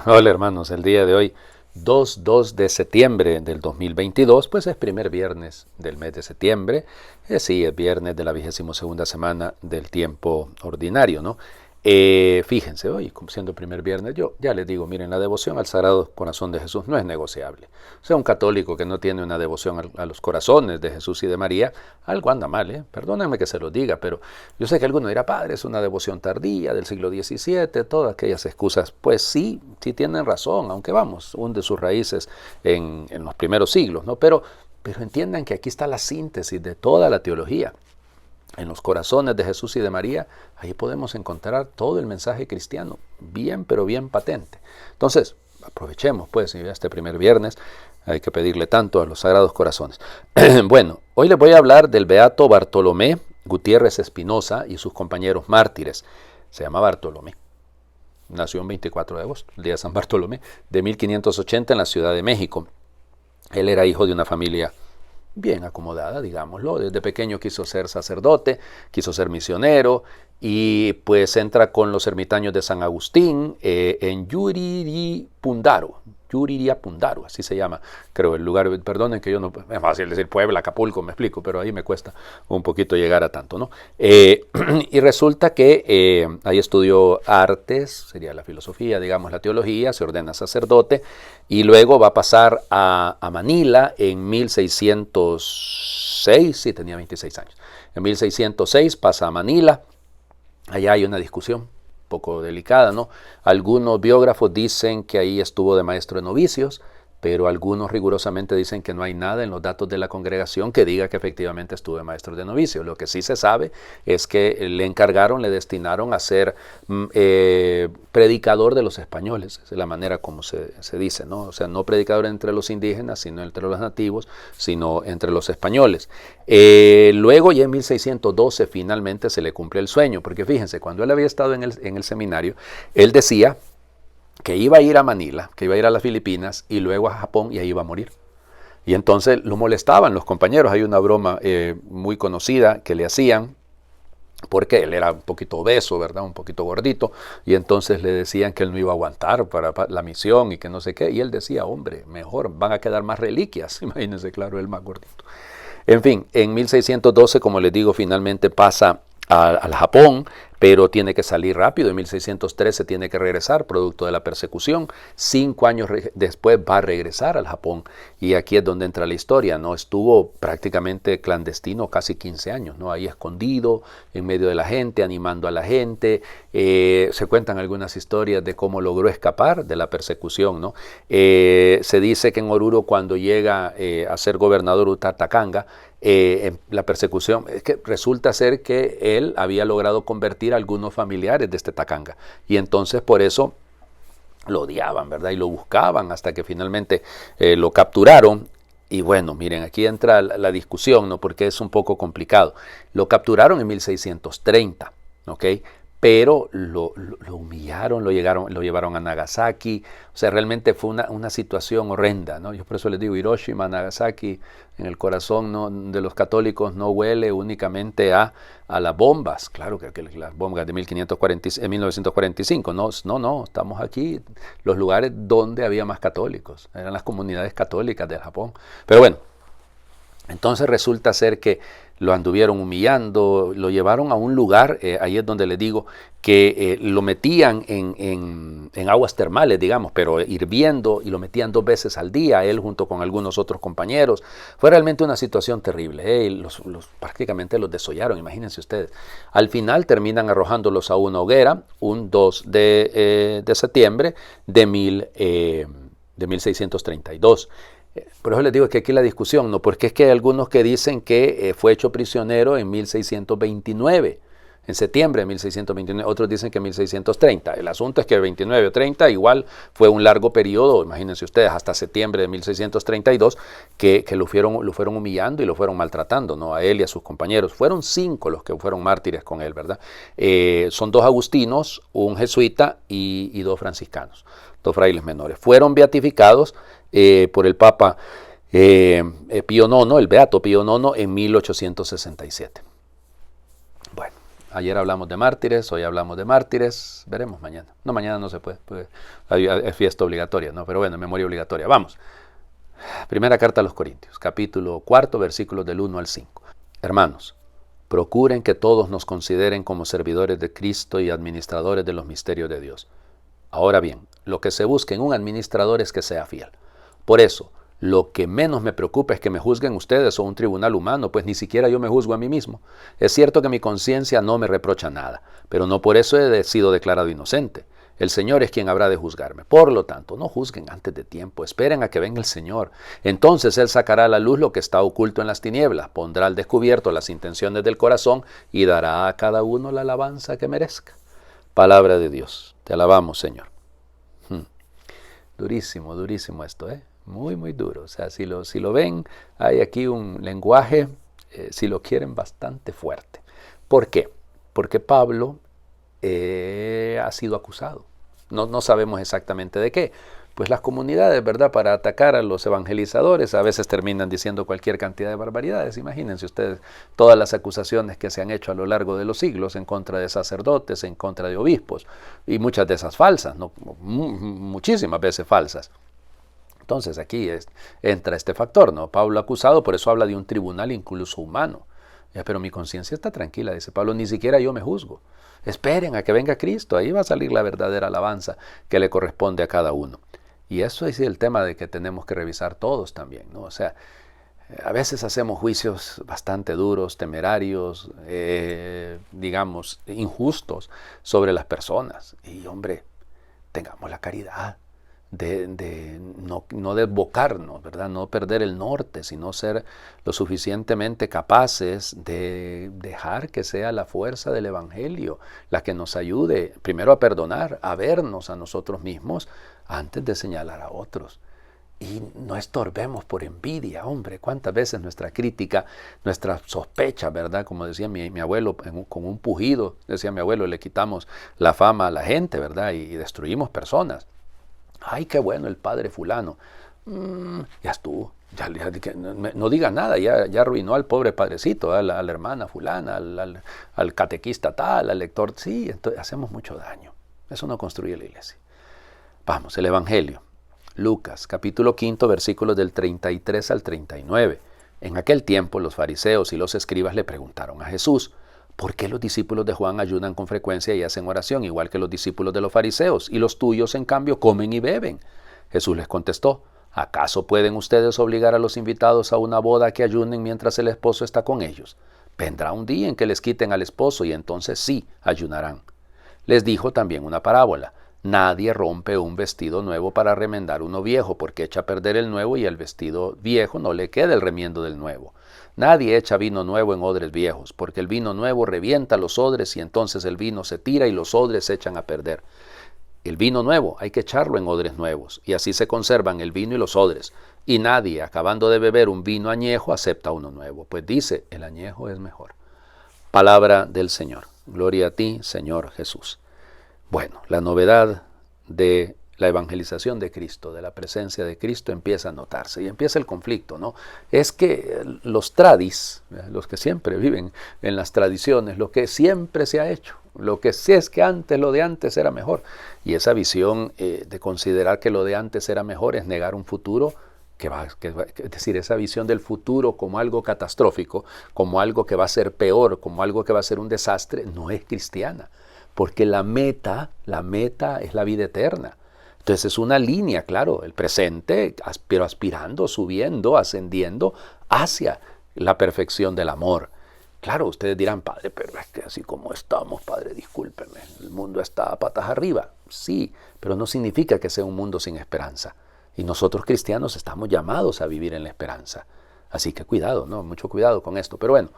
Hola hermanos, el día de hoy, 2 de septiembre del 2022, pues es primer viernes del mes de septiembre, sí, es viernes de la 22ª semana del tiempo ordinario, ¿no? Fíjense, hoy, como siendo primer viernes, yo ya les digo, miren, la devoción al Sagrado Corazón de Jesús no es negociable. O sea, un católico que no tiene una devoción a los corazones de Jesús y de María, algo anda mal, ¿eh? Perdónenme que se lo diga, pero yo sé que alguno dirá, padre, es una devoción tardía del siglo XVII, todas aquellas excusas. Pues sí, sí tienen razón, aunque vamos, hunde sus raíces en los primeros siglos, ¿no? Pero entiendan que aquí está la síntesis de toda la teología. En los corazones de Jesús y de María, ahí podemos encontrar todo el mensaje cristiano, bien, pero bien patente. Entonces, aprovechemos, pues, este primer viernes, hay que pedirle tanto a los Sagrados Corazones. Bueno, hoy les voy a hablar del beato Bartolomé Gutiérrez Espinosa y sus compañeros mártires. Se llama Bartolomé. Nació el 24 de agosto, el día de San Bartolomé, de 1580 en la Ciudad de México. Él era hijo de una familia bien acomodada, digámoslo. Desde pequeño quiso ser sacerdote, quiso ser misionero y pues entra con los ermitaños de San Agustín en Yuriria Pundaro, así se llama, creo el lugar. Perdonen que yo no, es fácil decir Puebla, Acapulco, me explico, pero ahí me cuesta un poquito llegar a tanto, ¿no? Y resulta que ahí estudió artes, sería la filosofía, digamos la teología, se ordena sacerdote y luego va a pasar a Manila en 1606, sí, tenía 26 años. En 1606 pasa a Manila, allá hay una discusión poco delicada, ¿no? Algunos biógrafos dicen que ahí estuvo de maestro de novicios, pero algunos rigurosamente dicen que no hay nada en los datos de la congregación que diga que efectivamente estuvo de maestro de novicios. Lo que sí se sabe es que le encargaron, le destinaron a ser predicador de los españoles, es la manera como se dice, ¿no? O sea, no predicador entre los indígenas, sino entre los nativos, sino entre los españoles. Luego ya en 1612 finalmente se le cumple el sueño, porque fíjense, cuando él había estado en el seminario, él decía que iba a ir a Manila, que iba a ir a las Filipinas y luego a Japón y ahí iba a morir. Y entonces lo molestaban los compañeros. Hay una broma muy conocida que le hacían, porque él era un poquito obeso, ¿verdad? Un poquito gordito, y entonces le decían que él no iba a aguantar para la misión y que no sé qué, y él decía, hombre, mejor, van a quedar más reliquias. Imagínense, claro, él más gordito. En fin, en 1612, como les digo, finalmente pasa al Japón, pero tiene que salir rápido. En 1613 tiene que regresar, producto de la persecución. 5 años después va a regresar al Japón. Y aquí es donde entra la historia, ¿no? Estuvo prácticamente clandestino casi 15 años, ¿no? Ahí escondido, en medio de la gente, animando a la gente. Se cuentan algunas historias de cómo logró escapar de la persecución, ¿no? Se dice que en Oruro, cuando llega a ser gobernador Utatacanga, la persecución, es que resulta ser que él había logrado convertir a algunos familiares de este Tacanga, y entonces por eso lo odiaban, ¿verdad? Y lo buscaban hasta que finalmente lo capturaron. Y bueno, miren, aquí entra la discusión, ¿no? Porque es un poco complicado. Lo capturaron en 1630, ¿ok? Pero lo humillaron, lo llevaron a Nagasaki. O sea, realmente fue una situación horrenda, ¿no? Yo por eso les digo, Hiroshima, Nagasaki, en el corazón, ¿no?, de los católicos no huele únicamente a las bombas. Claro que las bombas de 1945, no, estamos aquí, los lugares donde había más católicos, eran las comunidades católicas del Japón. Pero bueno, entonces resulta ser que lo anduvieron humillando, lo llevaron a un lugar, ahí es donde les digo, que lo metían en aguas termales, digamos, pero hirviendo, y lo metían 2 veces al día, él junto con algunos otros compañeros. Fue realmente una situación terrible, prácticamente los desollaron, imagínense ustedes. Al final terminan arrojándolos a una hoguera, un 2 de septiembre de 1632. Por eso les digo que aquí la discusión, ¿no? Porque es que hay algunos que dicen que fue hecho prisionero en 1629, en septiembre de 1629, otros dicen que en 1630. El asunto es que 29 o 30 igual fue un largo periodo, imagínense ustedes, hasta septiembre de 1632, que lo fueron humillando y lo fueron maltratando, ¿no? A él y a sus compañeros. Fueron 5 los que fueron mártires con él, ¿verdad? Son 2 agustinos, un jesuita y 2 franciscanos, 2 frailes menores. Fueron beatificados por el Papa Pío IX, el Beato Pío IX, en 1867. Bueno, Ayer hablamos de mártires, hoy hablamos de mártires, veremos mañana. No, mañana no se puede, pues, es fiesta obligatoria, ¿no? Pero bueno, memoria obligatoria. Vamos. Primera carta a los Corintios, capítulo 4, versículos del 1 al 5. Hermanos, procuren que todos nos consideren como servidores de Cristo y administradores de los misterios de Dios. Ahora bien, lo que se busca en un administrador es que sea fiel. Por eso, lo que menos me preocupa es que me juzguen ustedes o un tribunal humano, pues ni siquiera yo me juzgo a mí mismo. Es cierto que mi conciencia no me reprocha nada, pero no por eso he sido declarado inocente. El Señor es quien habrá de juzgarme. Por lo tanto, no juzguen antes de tiempo, esperen a que venga el Señor. Entonces Él sacará a la luz lo que está oculto en las tinieblas, pondrá al descubierto las intenciones del corazón y dará a cada uno la alabanza que merezca. Palabra de Dios. Te alabamos, Señor. Durísimo, durísimo esto, ¿eh? Muy, muy duro. O sea, si lo ven, hay aquí un lenguaje, si lo quieren, bastante fuerte. ¿Por qué? Porque Pablo ha sido acusado. No sabemos exactamente de qué. Pues las comunidades, ¿verdad?, para atacar a los evangelizadores a veces terminan diciendo cualquier cantidad de barbaridades. Imagínense ustedes todas las acusaciones que se han hecho a lo largo de los siglos en contra de sacerdotes, en contra de obispos, y muchas de esas falsas, ¿no? Muchísimas veces falsas. Entonces aquí entra este factor, ¿no? Pablo acusado, por eso habla de un tribunal incluso humano. Pero mi conciencia está tranquila, dice Pablo, ni siquiera yo me juzgo. Esperen a que venga Cristo, ahí va a salir la verdadera alabanza que le corresponde a cada uno. Y eso es el tema de que tenemos que revisar todos también, ¿no? O sea, a veces hacemos juicios bastante duros, temerarios, digamos, injustos sobre las personas. Y hombre, tengamos la caridad de no desbocarnos, ¿verdad? No perder el norte, sino ser lo suficientemente capaces de dejar que sea la fuerza del Evangelio la que nos ayude primero a perdonar, a vernos a nosotros mismos antes de señalar a otros. Y no estorbemos por envidia, hombre. ¿Cuántas veces nuestra crítica, nuestra sospecha, ¿verdad? Como decía mi abuelo, con un pujido, decía mi abuelo, le quitamos la fama a la gente, ¿verdad? Y destruimos personas. Ay, qué bueno el padre fulano. Ya estuvo. No diga nada, ya arruinó al pobre padrecito, a la hermana fulana, al catequista tal, al lector. Sí, entonces hacemos mucho daño. Eso no construye la iglesia. Vamos, el Evangelio. Lucas, capítulo 5, versículos del 33 al 39. En aquel tiempo los fariseos y los escribas le preguntaron a Jesús, ¿por qué los discípulos de Juan ayunan con frecuencia y hacen oración igual que los discípulos de los fariseos? Y los tuyos, en cambio, comen y beben. Jesús les contestó, ¿acaso pueden ustedes obligar a los invitados a una boda que ayunen mientras el esposo está con ellos? Vendrá un día en que les quiten al esposo y entonces sí ayunarán. Les dijo también una parábola. Nadie rompe un vestido nuevo para remendar uno viejo, porque echa a perder el nuevo y el vestido viejo no le queda el remiendo del nuevo. Nadie echa vino nuevo en odres viejos, porque el vino nuevo revienta los odres y entonces el vino se tira y los odres se echan a perder. El vino nuevo hay que echarlo en odres nuevos, y así se conservan el vino y los odres. Y nadie, acabando de beber un vino añejo, acepta uno nuevo, pues dice, el añejo es mejor. Palabra del Señor. Gloria a ti, Señor Jesús. Bueno, la novedad de la evangelización de Cristo, de la presencia de Cristo, empieza a notarse y empieza el conflicto, ¿no? Es que los tradis, los que siempre viven en las tradiciones, lo que siempre se ha hecho, lo que sí es que antes, lo de antes era mejor. Y esa visión de considerar que lo de antes era mejor es negar un futuro es decir, esa visión del futuro como algo catastrófico, como algo que va a ser peor, como algo que va a ser un desastre, no es cristiana. Porque la meta es la vida eterna. Entonces es una línea, claro, el presente, pero aspirando, subiendo, ascendiendo hacia la perfección del amor. Claro, ustedes dirán, padre, pero es que así como estamos, padre, discúlpeme, el mundo está a patas arriba. Sí, pero no significa que sea un mundo sin esperanza. Y nosotros cristianos estamos llamados a vivir en la esperanza. Así que cuidado, ¿no? Mucho cuidado con esto. Pero bueno,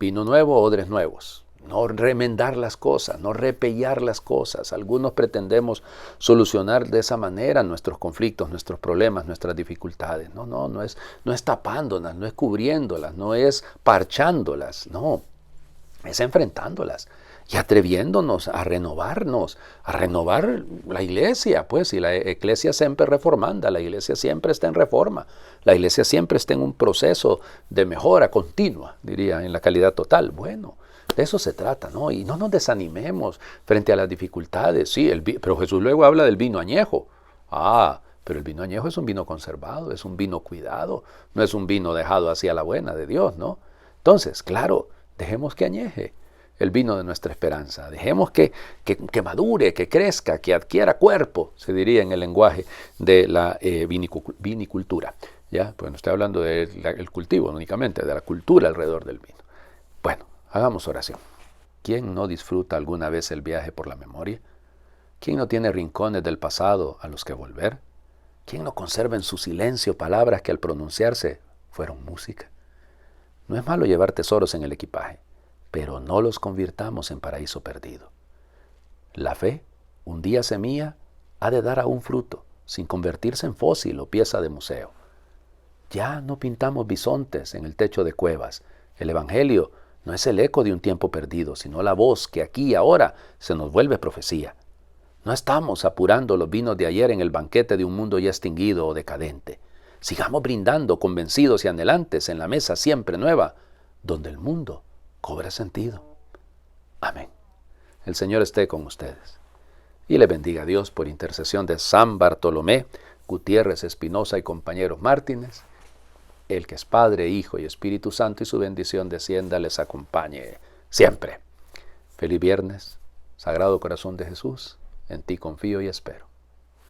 vino nuevo, odres nuevos. No remendar las cosas, no repellar las cosas. Algunos pretendemos solucionar de esa manera nuestros conflictos, nuestros problemas, nuestras dificultades. No es tapándolas, no es cubriéndolas, no es parchándolas, no, es enfrentándolas y atreviéndonos a renovarnos, a renovar la iglesia. Pues si la iglesia siempre reformanda, la iglesia siempre está en reforma, la iglesia siempre está en un proceso de mejora continua, diría, en la calidad total. Bueno, De eso se trata, ¿no? Y no nos desanimemos frente a las dificultades. Sí, pero Jesús luego habla del vino añejo. Pero el vino añejo es un vino conservado, es un vino cuidado, no es un vino dejado así a la buena de Dios, ¿no? Entonces, claro, dejemos que añeje el vino de nuestra esperanza. Dejemos que madure, que crezca, que adquiera cuerpo, se diría en el lenguaje de la vinicultura. ¿Ya? Pues no estoy hablando del cultivo únicamente, de la cultura alrededor del vino. Bueno, hagamos oración. ¿Quién no disfruta alguna vez el viaje por la memoria? ¿Quién no tiene rincones del pasado a los que volver? ¿Quién no conserva en su silencio palabras que al pronunciarse fueron música? No es malo llevar tesoros en el equipaje, pero no los convirtamos en paraíso perdido. La fe, un día semilla, ha de dar aún fruto, sin convertirse en fósil o pieza de museo. Ya no pintamos bisontes en el techo de cuevas. El Evangelio no es el eco de un tiempo perdido, sino la voz que aquí y ahora se nos vuelve profecía. No estamos apurando los vinos de ayer en el banquete de un mundo ya extinguido o decadente. Sigamos brindando convencidos y anhelantes en la mesa siempre nueva, donde el mundo cobra sentido. Amén. El Señor esté con ustedes. Y le bendiga a Dios por intercesión de San Bartolomé, Gutiérrez, Espinosa y compañeros Martínez, el que es Padre, Hijo y Espíritu Santo, y su bendición descienda, les acompañe siempre. Feliz viernes, Sagrado Corazón de Jesús, en ti confío y espero.